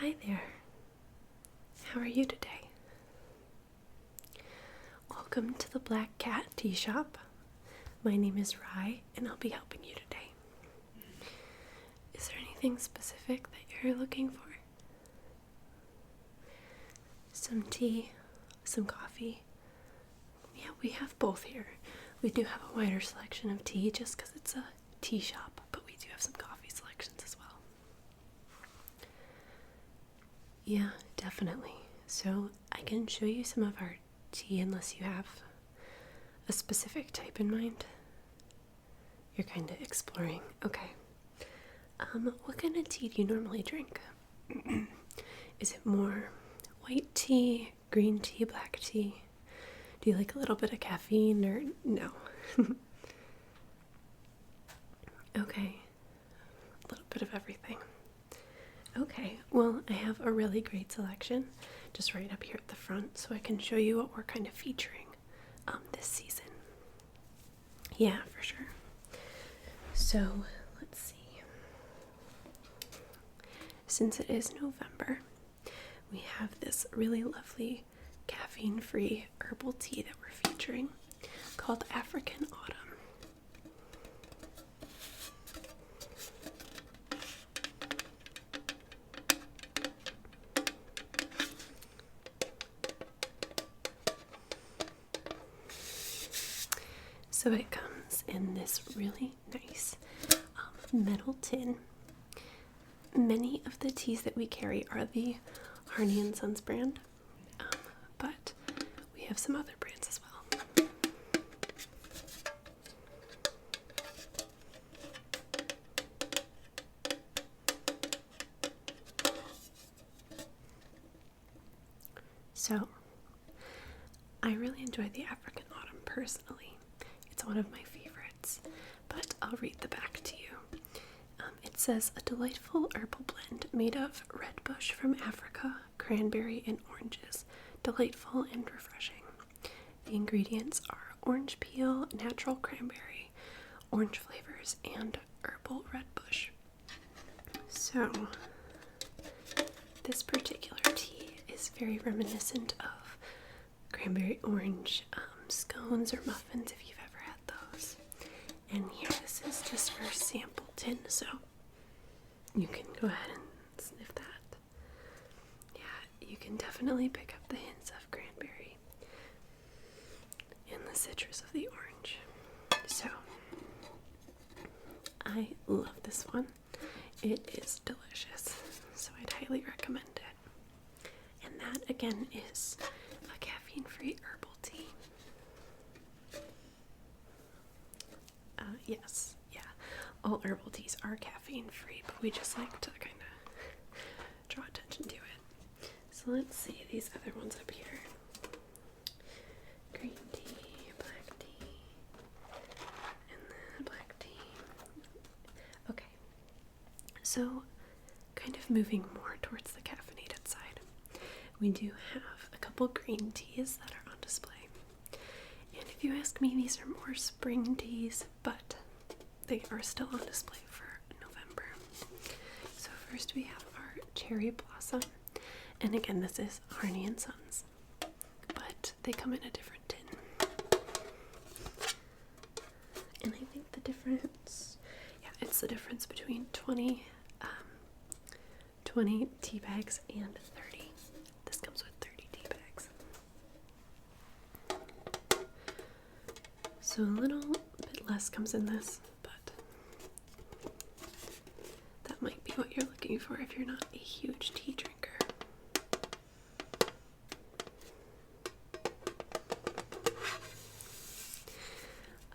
Hi there. How are you today? Welcome to the Black Cat Tea Shop. My name is Rai, and I'll be helping you today. Is there anything specific that you're looking for? Some tea, some coffee. Yeah, we have both here. We do have a wider selection of tea just because it's a tea shop, but we do have some coffee selections as well. Yeah, definitely. So I can show you some of our tea unless you have a specific type in mind. You're kind of exploring. Okay. What kind of tea do you normally drink? Is it more white tea, green tea, black tea? Do you like a little bit of caffeine or no? Okay. A little bit of everything. Okay, well, I have a really great selection just right up here at the front so I can show you what we're kind of featuring this season. Yeah, for sure. So, let's see. Since it is November, we have this really lovely caffeine-free herbal tea that we're featuring called African Autumn. So it comes in this really nice metal tin. Many of the teas that we carry are the RAINN Sons brand, but we have some other brands as well. So, I really enjoy the African Autumn personally. It's one of my favorites, but I'll read the back to you. It says, a delightful herbal blend made of red bush from Africa, cranberry, and oranges. Delightful and refreshing. The ingredients are orange peel, natural cranberry, orange flavors, and herbal red bush. So, this particular tea is very reminiscent of cranberry orange scones or muffins if you've ever had those. And here, this is just our sample tin, so you can go ahead and sniff that. Yeah, you can definitely pick up the hints of cranberry and the citrus of the orange. So, I love this one. It is delicious, so I'd highly recommend it. And that, again, is a caffeine-free herbal tea. Yes, yeah. All herbal teas are caffeine-free, but we just like to kind of draw attention to it. So let's see these other ones up here. Green tea, black tea, and then black tea. Okay, so kind of moving more towards the caffeinated side. We do have a couple green teas that are on display. And if you ask me, these are more spring teas, but they are still on display for November. So first we have our cherry blossom. And again, this is RAINN Sons, but they come in a different tin. And I think the difference, yeah, it's the difference between 20 tea bags and 30. This comes with 30 tea bags. So a little bit less comes in this, but that might be what you're looking for if you're not a huge tea drinker.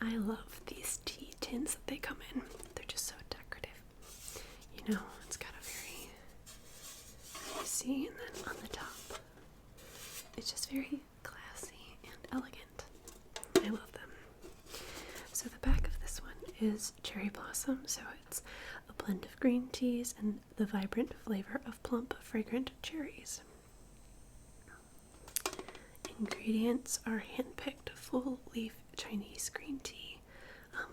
I love these tea tins that they come in. They're just so decorative. You know, it's got a very, you see, and then on the top, it's just very classy and elegant. I love them. So the back of this one is cherry blossom, so it's a blend of green teas and the vibrant flavor of plump, fragrant cherries. Ingredients are hand-picked full-leaf Chinese green tea,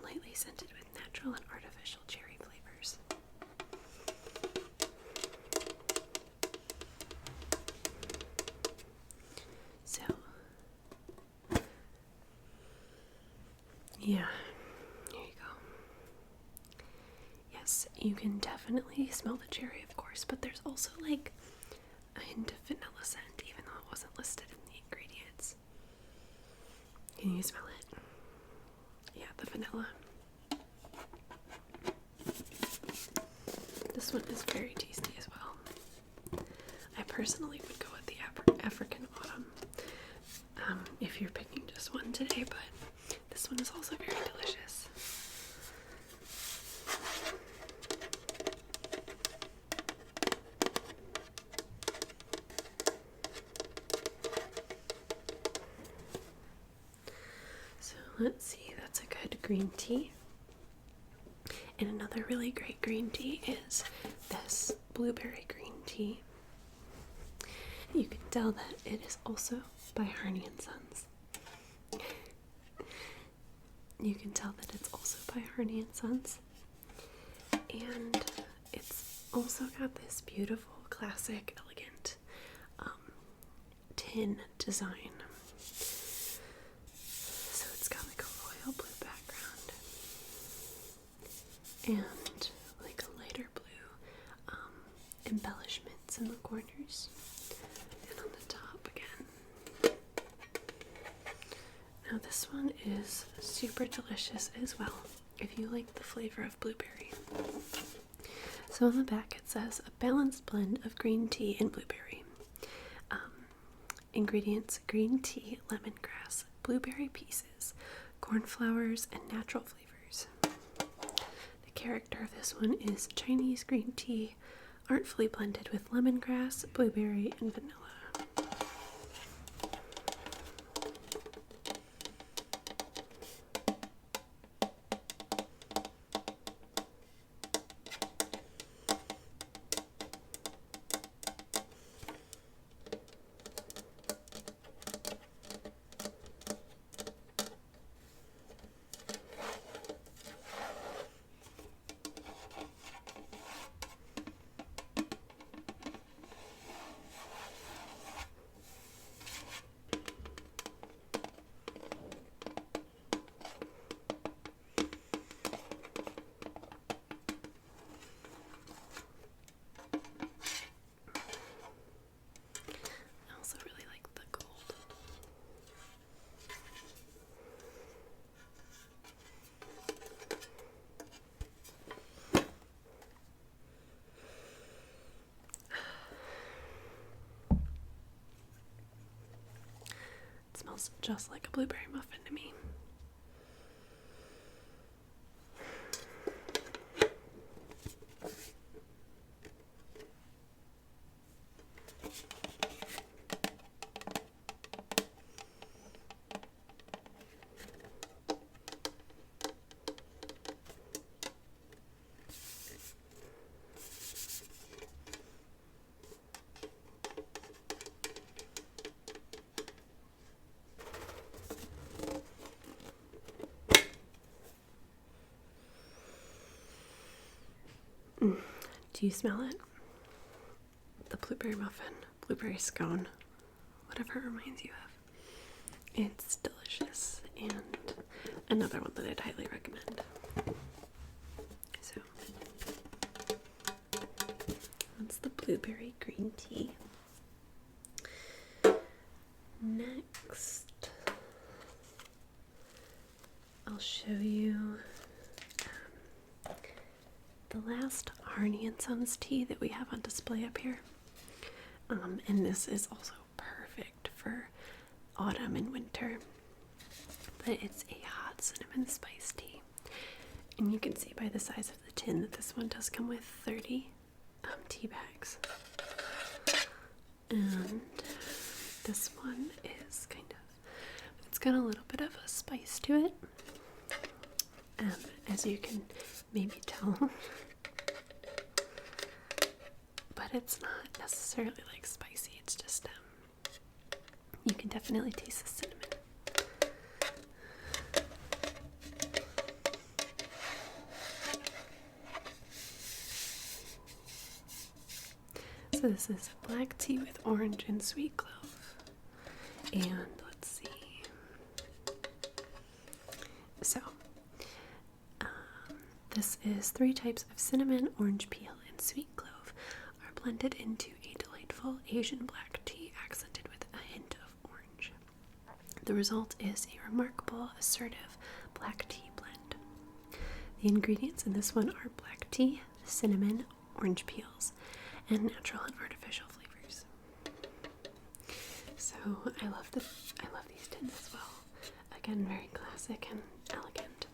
lightly scented with natural and artificial cherry flavors. this. You can definitely smell the cherry, of course, but there's also like a hint of vanilla scent, even though it wasn't listed in the ingredients. Can you smell it? Yeah, the vanilla. This one is very tasty as well. I personally would go with the African Autumn if you're picking just one today, but this one is also very delicious. So let's see, that's a good green tea. And another really great green tea is this blueberry green tea. You can tell that it is also by RAINN & Sons. You can tell that it's also by RAINN & Sons. And it's also got this beautiful, classic, elegant tin design. So it's got like a royal blue background and like a lighter blue embellishments in the corners and on the top again. Now this one is super delicious as well if you like the flavor of blueberry. So on the back it says a balanced blend of green tea and blueberry. Ingredients: green tea, lemongrass, blueberry pieces, cornflowers, and natural flavors. The character of this one is Chinese green tea, artfully blended with lemongrass, blueberry, and vanilla. It smells just like a blueberry muffin to me. Do you smell it? The blueberry muffin, blueberry scone, whatever it reminds you of. It's delicious and another one that I'd highly recommend. So that's the blueberry green tea. Next, I'll show you the last RAINN & Sons tea that we have on display up here. And this is also perfect for autumn and winter. But it's a hot cinnamon spice tea. And you can see by the size of the tin that this one does come with 30 tea bags. And this one is it's got a little bit of a spice to it. As you can maybe tell. But it's not necessarily like spicy, it's just you can definitely taste the cinnamon. So this is black tea with orange and sweet clove. And let's see. So This is 3 types of cinnamon, orange peel, and sweet clove are blended into a delightful Asian black tea accented with a hint of orange. The result is a remarkable, assertive black tea blend. The ingredients in this one are black tea, cinnamon, orange peels, and natural and artificial flavors. So I love these tins as well. Again, very classic and elegant.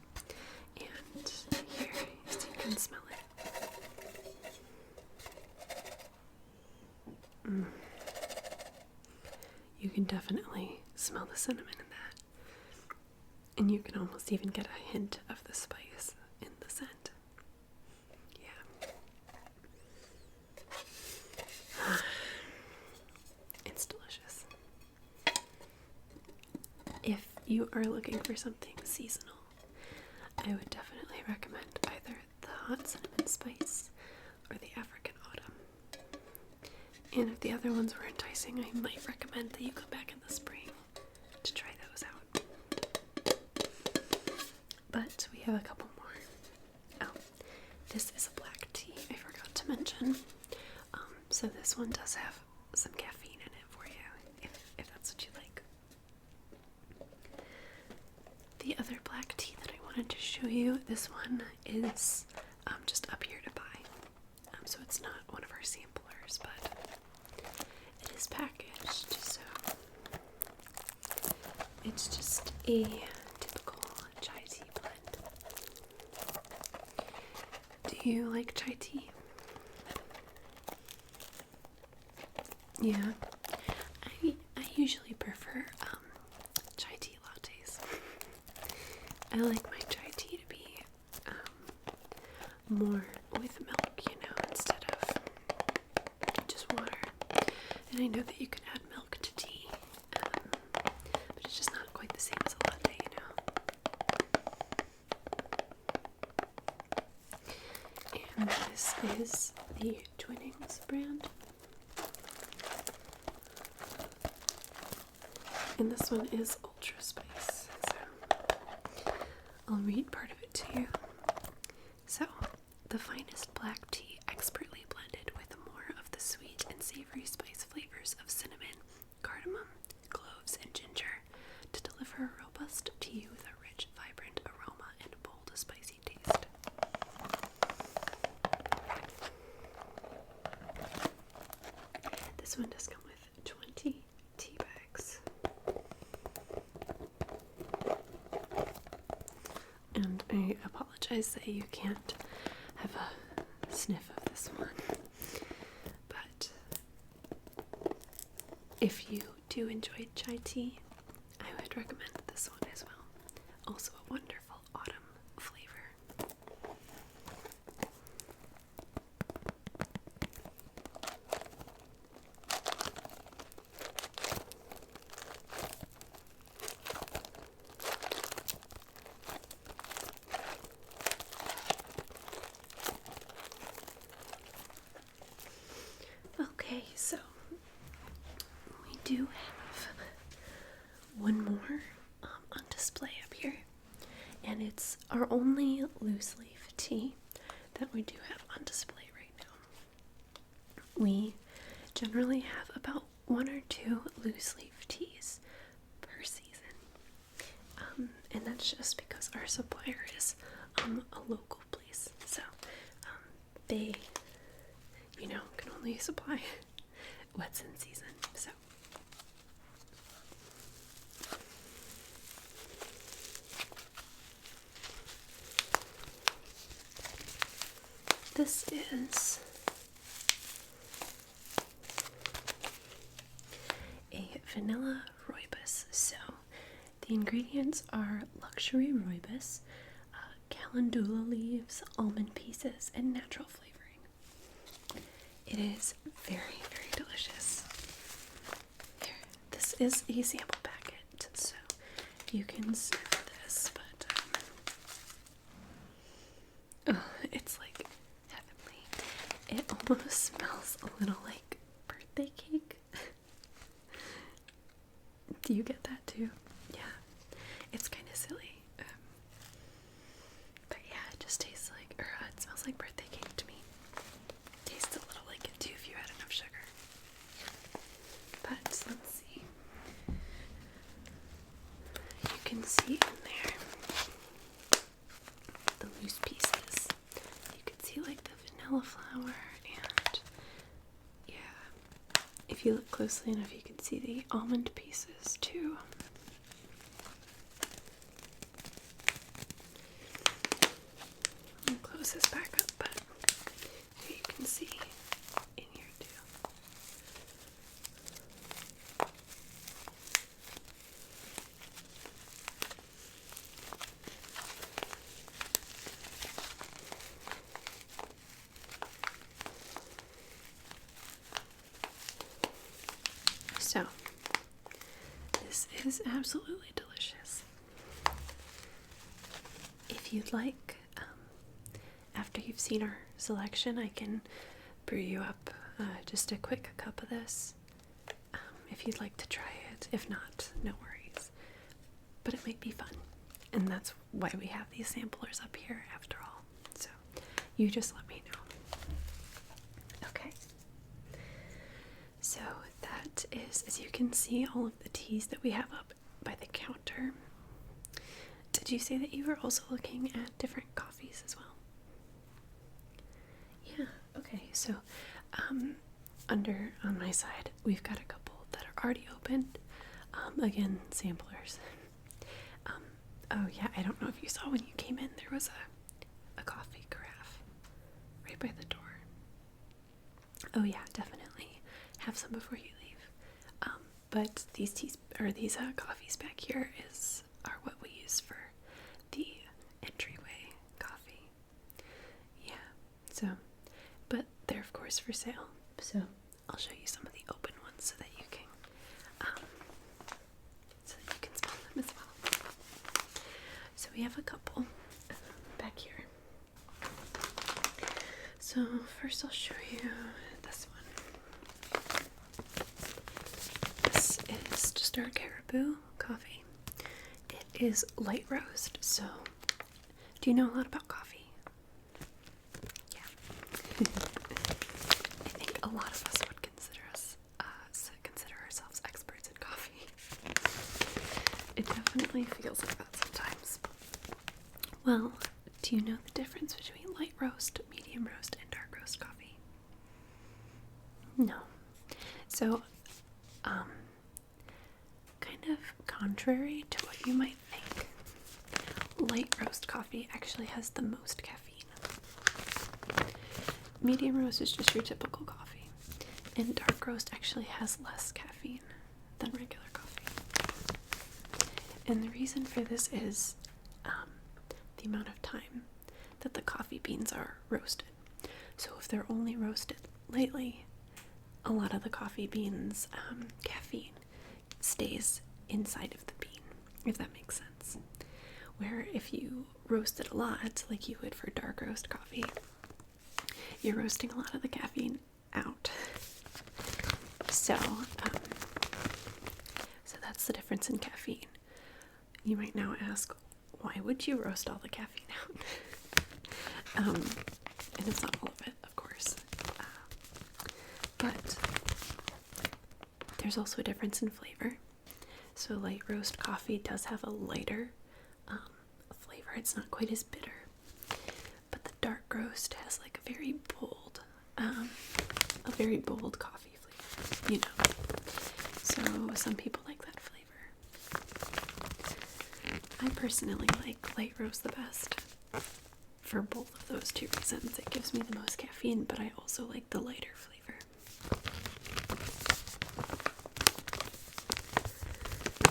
And here, so you can smell it. You can definitely smell the cinnamon in that. And you can almost even get a hint of the spice in the scent. Yeah. It's delicious. If you are looking for something seasonal, I would definitely recommend either the hot cinnamon spice or the African autumn. And if the other ones were enticing, I might recommend that you come back in the spring to try those out. But we have a couple more. Oh, this is a black tea I forgot to mention. So this one does have some caffeine in it for you, if that's what you like. The other black tea that I wanted to show you, this one is just up here to buy. So it's not one of our samplers, but it is packaged, so it's just a typical chai tea blend. Do you like chai tea? Yeah, I usually prefer chai tea lattes. I like my chai tea to be more with milk, instead of just water. And I know that you can add milk to tea, but it's just not quite the same as a latte, And this is the Twinnings brand. And this one is ultra spice, so I'll read part of it to you. So, the finest black tea expertly blended with more of the sweet and savory spice flavors of cinnamon, cardamom, cloves, and ginger to deliver a robust tea with a rich, vibrant aroma and bold, spicy taste. This one does come with 20 tea bags. And I apologize that you can't have a sniff of this one, but if you do enjoy chai tea, I would recommend this one as well. Also a wonderful autumn flavor. Okay, so we do have one more on display up here, and it's our only loose leaf tea that we do have on display right now. We generally have about 1 or 2 loose leaf teas per season, and that's just because our supplier is a local place, so they can only supply what's in season. So this is a vanilla rooibos. So the ingredients are luxury rooibos, calendula leaves, almond pieces, and natural flavoring. It is very, very delicious. Here, this is a sample packet, so you can sniff this, but it's like heavenly. It almost smells a little like birthday cake. Do you get that too? Yeah, it's kind of silly, but yeah, it just tastes like see like the vanilla flower, and yeah, if you look closely enough, you can see the almond pieces too. I'll close this back up, but here you can see in here too. So, this is absolutely delicious. If you'd like, after you've seen our selection, I can brew you up just a quick cup of this, if you'd like to try it. If not, no worries. But it might be fun, and that's why we have these samplers up here after all. So, you just let me know. Okay. So that is, as you can see, all of the teas that we have up by the counter. Did you say that you were also looking at different coffees as well? Yeah, okay. So under on my side, we've got a couple that are already opened. Again, samplers. Oh yeah, I don't know if you saw when you came in, there was a coffee carafe right by the door. Oh yeah, definitely. Have some before you leave. But these teas or these coffees back here are what we use for the entryway coffee. Yeah. So, but they're of course for sale. So I'll show you some of the open ones so that you can smell them as well. So we have a couple back here. So first I'll show you this one. This is just our Caribou coffee. It is light roast, so do you know a lot about coffee? Yeah. I think a lot of us would consider ourselves experts in coffee. It definitely feels like that sometimes. Well, do you know the difference between light roast, medium roast, and dark roast coffee? No. So, kind of contrary to what you might think, light roast coffee actually has the most caffeine. Medium roast is just your typical coffee, and dark roast actually has less caffeine than regular coffee. And the reason for this is the amount of time that the coffee beans are roasted. So if they're only roasted lightly, a lot of the coffee beans' caffeine stays inside of the bean, if that makes sense. Where if you roast it a lot, like you would for dark roast coffee, you're roasting a lot of the caffeine out. So that's the difference in caffeine. You might now ask, why would you roast all the caffeine out? And it's not all of it, of course. But there's also a difference in flavor. So light roast coffee does have a lighter flavor. It's not quite as bitter. But the dark roast has like a very bold coffee flavor, you know. So some people like that flavor. I personally like light roast the best for both of those two reasons. It gives me the most caffeine, but I also like the lighter flavor.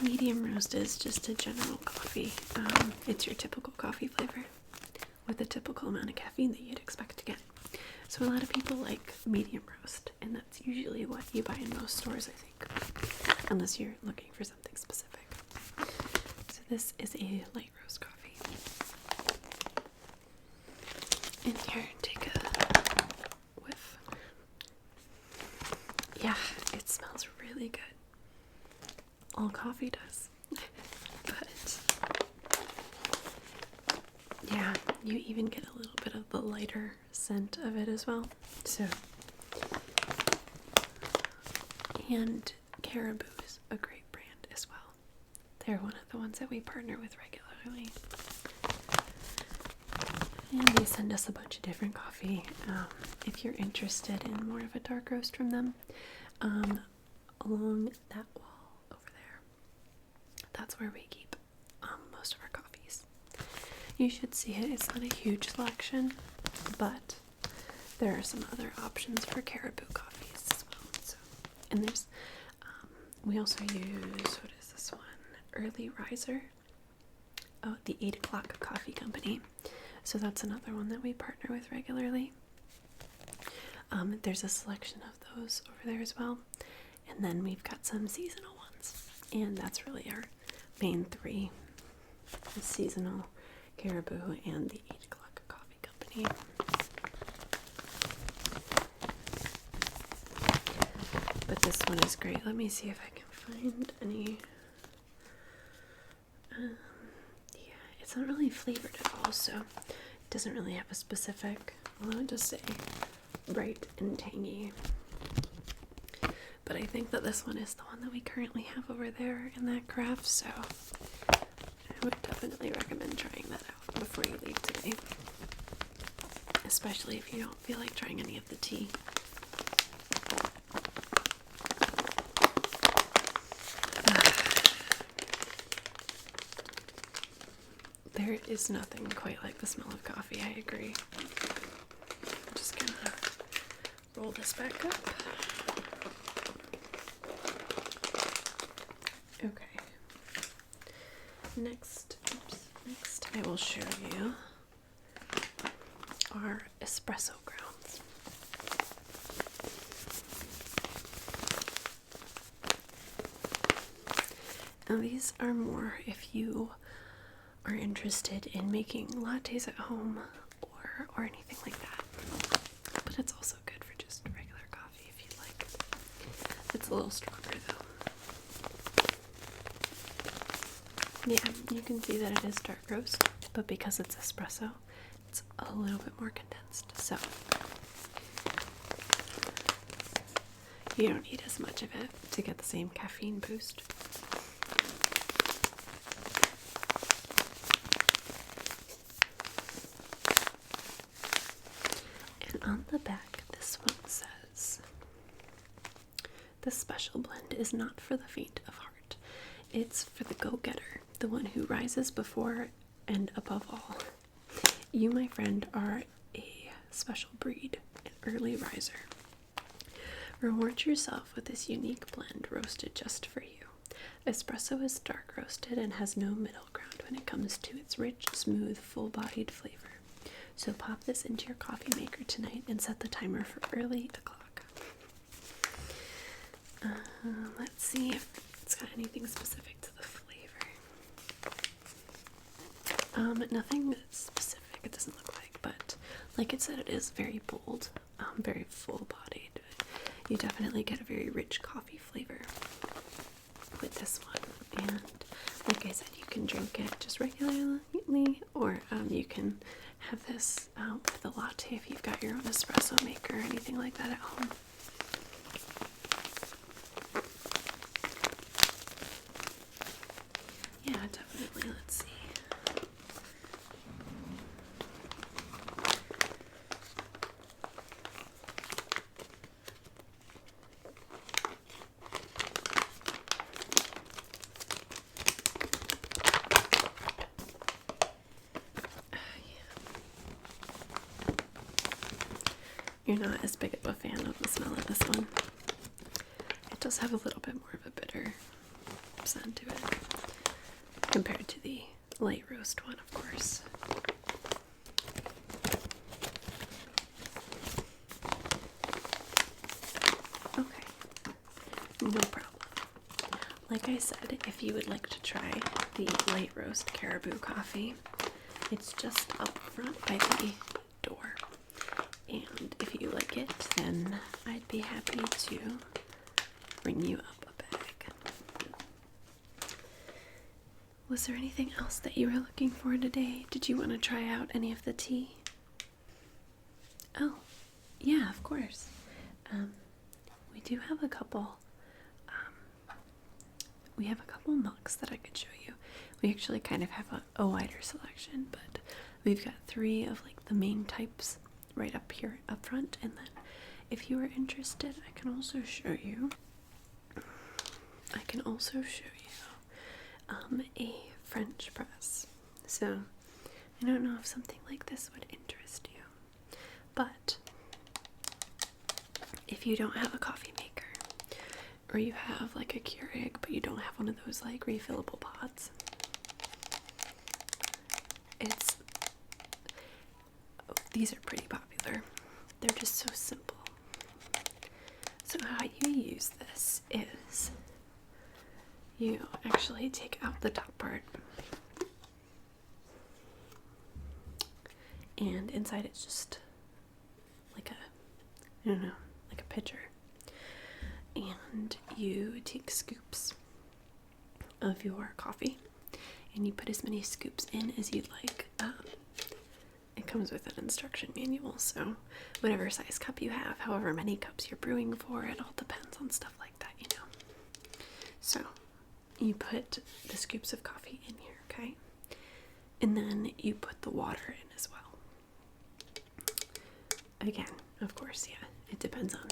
Medium roast is just a general coffee. It's your typical coffee flavor with a typical amount of caffeine that you'd expect to get. So a lot of people like medium roast, and that's usually what you buy in most stores, I think, unless you're looking for something specific. So this is a light roast coffee. And here, take a whiff. Yeah, it smells really good. All coffee does. But yeah, you even get a little bit of the lighter scent of it as well. So, and Caribou is a great brand as well. They're one of the ones that we partner with regularly. And they send us a bunch of different coffee. If you're interested in more of a dark roast from them, along that wall over there, that's where we keep most of our coffees. You should see it. It's not a huge selection, but there are some other options for Caribou coffees as well. So, and there's, we also use, what is this one? Early Riser. Oh, the 8 o'clock coffee company. So that's another one that we partner with regularly. There's a selection of those over there as well. And then we've got some seasonal ones. And that's really our main three. The seasonal, Caribou, and the 8 o'clock coffee company. But this one is great. Let me see if I can find any. Yeah, it's not really flavored at all, so it doesn't really have a specific. I'll just say bright and tangy. But I think that this one is the one that we currently have over there in that craft, so I would definitely recommend trying that out before you leave today. Especially if you don't feel like trying any of the tea. There is nothing quite like the smell of coffee, I agree. I'm just gonna roll this back up. Okay. Next I will show you our espresso grounds. Now these are more if you are interested in making lattes at home or anything like that. But it's also good for just regular coffee if you like. It's a little stronger though. Yeah, you can see that it is dark roast, but because it's espresso, it's a little bit more condensed. So you don't need as much of it to get the same caffeine boost. On the back, this one says, "This special blend is not for the faint of heart. It's for the go-getter, the one who rises before and above all. You, my friend, are a special breed, an early riser. Reward yourself with this unique blend roasted just for you. Espresso is dark roasted and has no middle ground when it comes to its rich, smooth, full-bodied flavor. So pop this into your coffee maker tonight and set the timer for early o'clock." Let's see if it's got anything specific to the flavor. Nothing specific, it doesn't look like, but like it said, it is very bold, very full-bodied. You definitely get a very rich coffee flavor with this one. And like I said, you can drink it just regularly, or you can have this with a latte if you've got your own espresso maker or anything like that at home. Yeah, definitely. Let's see. You're not as big of a fan of the smell of this one. It does have a little bit more of a bitter scent to it compared to the light roast one, of course. Okay, no problem. Like I said, if you would like to try the light roast Caribou coffee, it's just up front by the door. And if you like it, then I'd be happy to bring you up a bag. Was there anything else that you were looking for today? Did you want to try out any of the tea? Oh, yeah, of course. We do have a couple. We have a couple mugs that I could show you. We actually kind of have a wider selection, but we've got 3 of like the main types right up here up front, and then if you are interested, I can also show you a French press. So I don't know if something like this would interest you, but if you don't have a coffee maker, or you have like a Keurig but you don't have one of those like refillable pods, these are pretty popular. They're just so simple. So how you use this is you actually take out the top part, and inside it's just like a pitcher, and you take scoops of your coffee and you put as many scoops in as you'd like. It comes with an instruction manual, so whatever size cup you have, however many cups you're brewing for, it all depends on stuff like that, you know. So you put the scoops of coffee in here, okay? And then you put the water in as well. Again, of course, yeah, it depends on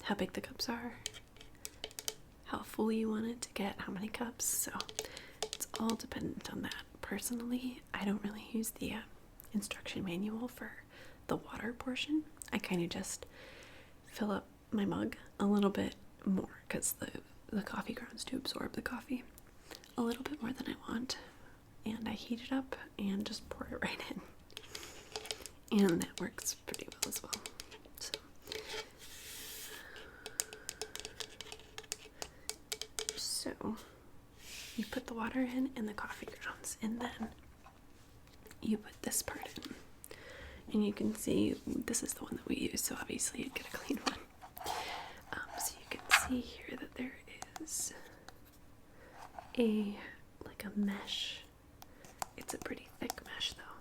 how big the cups are, how full you want it to get, how many cups, so it's all dependent on that. Personally, I don't really use the instruction manual for the water portion. I kind of just fill up my mug a little bit more because the coffee grounds to absorb the coffee a little bit more than I want, and I heat it up and just pour it right in, and that works pretty well as well. So you put the water in and the coffee grounds, and then you put this part in, and you can see this is the one that we use, so obviously you get a clean one. So you can see here that there is a mesh. It's a pretty thick mesh though,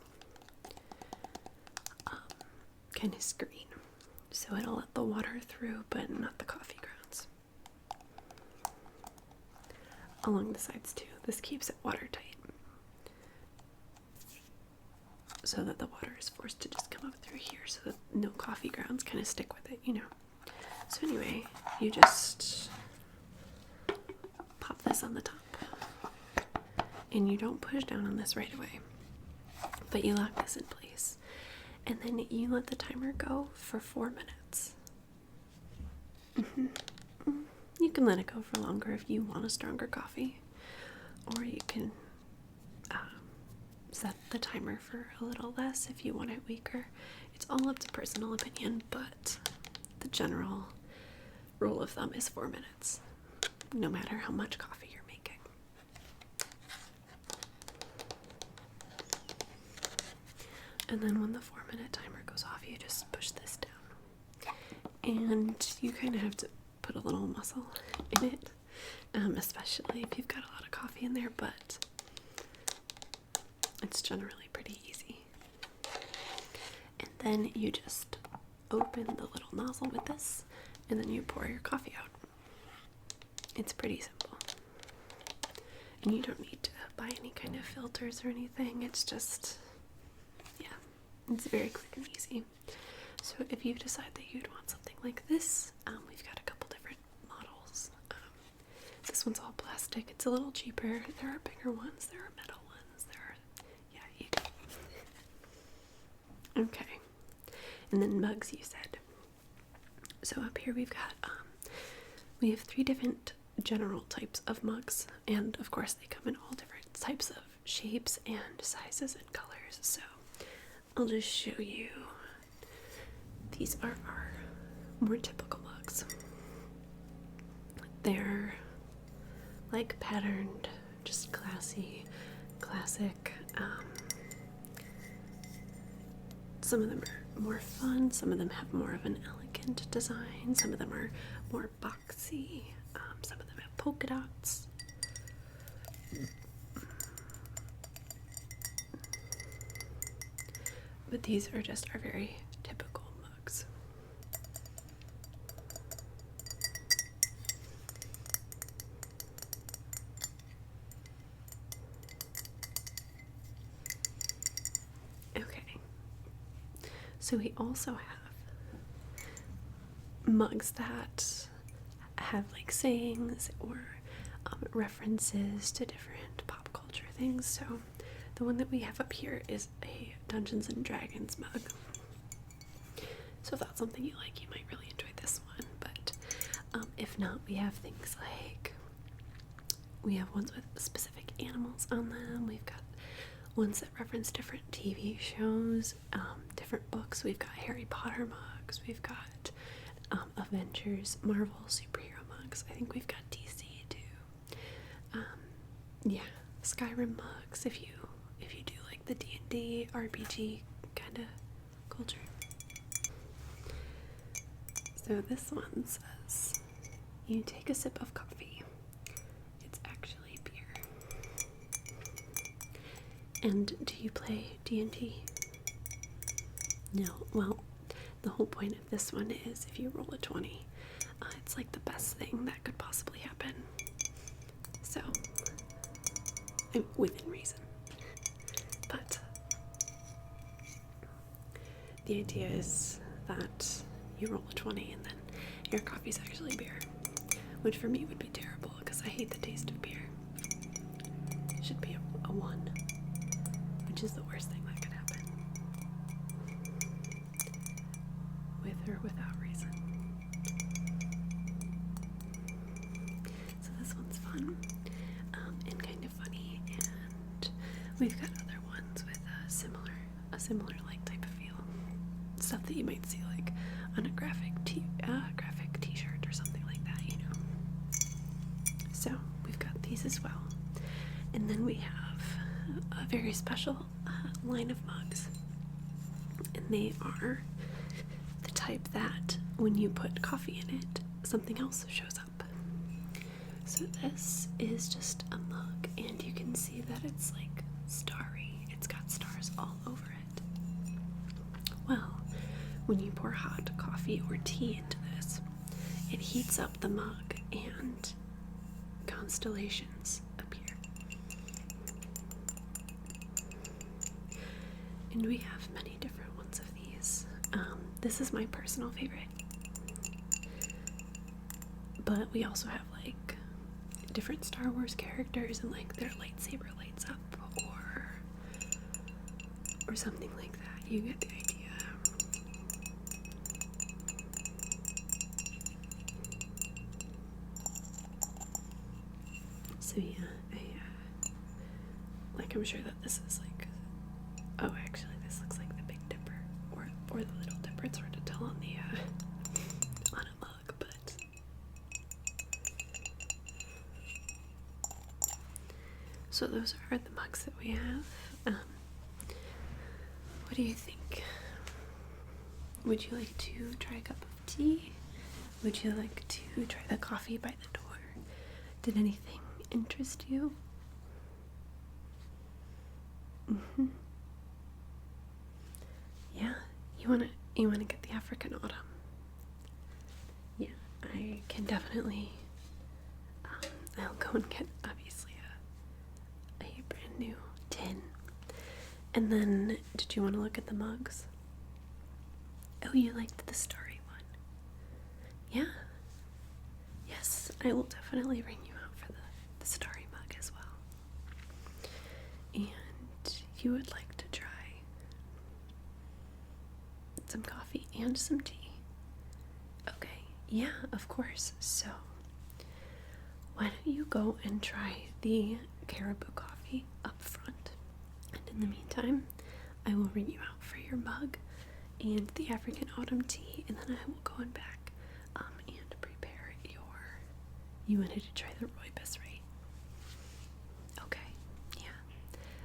kind of screen, so it'll let the water through but not the coffee grounds. Along the sides too. This keeps it watertight, so that the water is forced to just come up through here so that no coffee grounds kind of stick with it, you know. So anyway, you just pop this on the top, and you don't push down on this right away, but you lock this in place, and then you let the timer go for 4 minutes. You can let it go for longer if you want a stronger coffee, or you can set the timer for a little less if you want it weaker. It's all up to personal opinion, but the general rule of thumb is 4 minutes, no matter how much coffee you're making. And then when the 4-minute timer goes off, you just push this down, and you kind of have to put a little muscle in it, especially if you've got a lot of coffee in there, but it's generally pretty easy. And then you just open the little nozzle with this, and then you pour your coffee out. It's pretty simple, and you don't need to buy any kind of filters or anything. It's just, yeah, it's very quick and easy. So if you decide that you'd want something like this, we've got a couple different models. This one's all plastic. It's a little cheaper. There are bigger ones. There are metal ones. Okay. And then mugs, you said. So up here we've got, we have 3 different general types of mugs, and of course they come in all different types of shapes and sizes and colors. So I'll just show you. These are our more typical mugs. They're like patterned, just classy, classic. Some of them are more fun, some of them have more of an elegant design, some of them are more boxy, some of them have polka dots. But these are just our very typical mugs. Okay, So we also have mugs that have like sayings or references to different pop culture things. So the one that we have up here is a Dungeons and Dragons mug. So if that's something you like, you might really enjoy this one. But if not, we have things like, we have ones with specific animals on them. We've got ones that reference different TV shows, different books. We've got Harry Potter mugs. We've got Avengers, Marvel superhero mugs. I think we've got DC too. Yeah, Skyrim mugs if you do like the D&D RPG kind of culture. So this one says, you take a sip of coffee. It's actually beer. And do you play D&D? No. Well, the whole point of this one is if you roll a 20, it's like the best thing that could possibly happen. So, within reason. But the idea is that you roll a 20 and then your coffee's actually beer, which for me would be terrible because I hate the taste of beer. It should be a 1, which is the worst thing that could happen. With or without reason. So this one's fun and kind of funny, and we've got other ones with a similar like type of feel. Stuff that you might see like on a graphic t-shirt or something like that, you know. So we've got these as well. And then we have a very special line of mugs. And they are the type that when you put coffee in it, something else shows up. So this is just a mug, and you can see that it's like starry. It's got stars all over it. Well, when you pour hot coffee or tea into this, it heats up the mug and constellations appear. And we have many different ones of these. This is my personal favorite. But we also have like different Star Wars characters and like their lightsaber lights up or something like that. You get the idea. So yeah, I'm sure that this is like, oh, actually this looks like the Big Dipper or the Little Dipper. It's hard to tell on the on a mug, but so those are the mugs that we have. What do you think? Would you like to try a cup of tea? Would you like to try the coffee by the door? Did anything interest you? Yeah, you wanna get the African Autumn. Yeah, I can definitely. I'll go and get obviously a brand new tin. And then, did you want to look at the mugs? Oh, you liked the starry one. Yeah. Yes, I will definitely bring you out for the starry mug as well. And you would like to try some coffee and some tea. Okay, yeah, of course. So, why don't you go and try the Caribou coffee up front? And in the meantime, I will ring you out for your mug and the African Autumn tea, and then I will go in back and prepare you wanted to try the rooibos, right? Okay, yeah.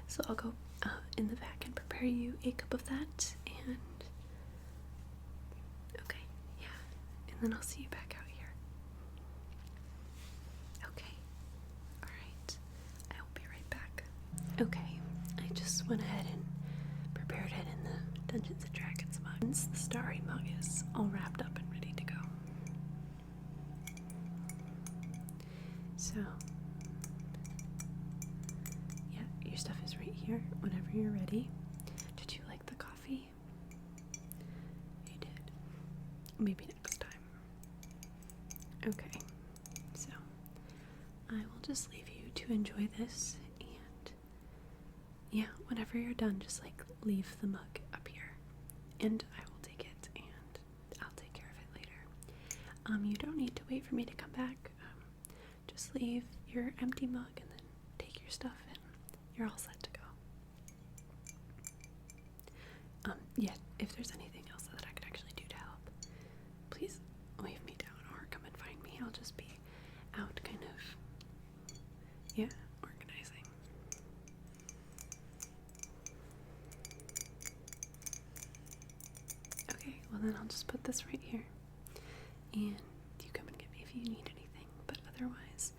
So I'll go in the back and prepare you a cup of that, and okay, yeah. And then I'll see you back out here. Okay, alright. I will be right back. Okay, I just went ahead and prepared it in the Dungeons and Dragons mug. Once the starry mug is all wrapped up and ready to go. So, yeah, your stuff is right here whenever you're ready. Did you like the coffee? maybe next time. Okay, so I will just leave you to enjoy this, and yeah, whenever you're done, just like leave the mug up here, and I will take it, and I'll take care of it later. You don't need to wait for me to come back. Just leave your empty mug and then take your stuff, and you're all set to go. Yeah, if there's anything else that I could actually do to help, please wave me down or come and find me. I'll just be out kind of, yeah, organizing. Okay, well then I'll just put this right here, and you come and get me if you need anything, but otherwise,